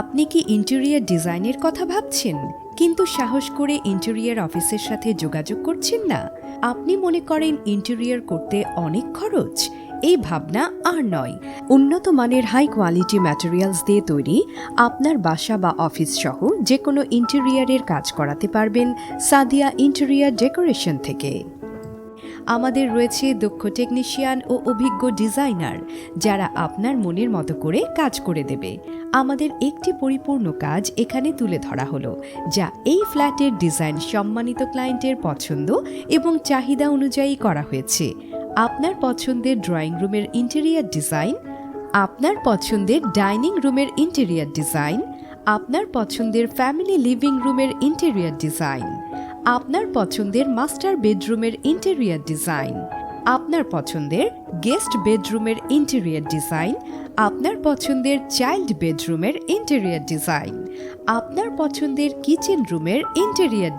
আপনি কি ইন্টেরিয়র ডিজাইনের কথা ভাবছেন কিন্তু সাহস করে ইন্টেরিয়র অফিসের সাথে যোগাযোগ করছেন না? আপনি মনে করেন ইন্টেরিয়র করতে অনেক খরচ? এই ভাবনা আর নয়। উন্নত মানের হাই কোয়ালিটি ম্যাটেরিয়ালস দিয়ে তৈরি আপনার বাসা বা অফিস সহ যে কোনো ইন্টেরিয়রের কাজ করাতে পারবেন সাদিয়া ইন্টেরিয়র ডেকোরেশন থেকে। আমাদের রয়েছে দক্ষ টেকনিশিয়ান ও অভিজ্ঞ ডিজাইনার যারা আপনার মনের মতো করে কাজ করে দেবে। আমাদের একটি পরিপূর্ণ কাজ এখানে তুলে ধরা হলো, যা এই ফ্ল্যাটের ডিজাইন সম্মানিত ক্লায়েন্টের পছন্দ এবং চাহিদা অনুযায়ী করা হয়েছে। আপনার পছন্দের ড্রয়িং রুমের ইন্টেরিয়র ডিজাইন, আপনার পছন্দের ডাইনিং রুমের ইন্টেরিয়র ডিজাইন, আপনার পছন্দের ফ্যামিলি লিভিং রুমের ইন্টেরিয়র ডিজাইন, আপনার পছন্দের মাস্টার বেডরুমের ইন্টেরিয়র ডিজাইন, আপনার পছন্দের গেস্ট বেডরুমের ইন্টেরিয়র ডিজাইন, আপনার পছন্দের চাইল্ড বেডরুমের ইন্টেরিয়র ডিজাইন, আপনার পছন্দের কিচেন রুমের ইন্টেরিয়র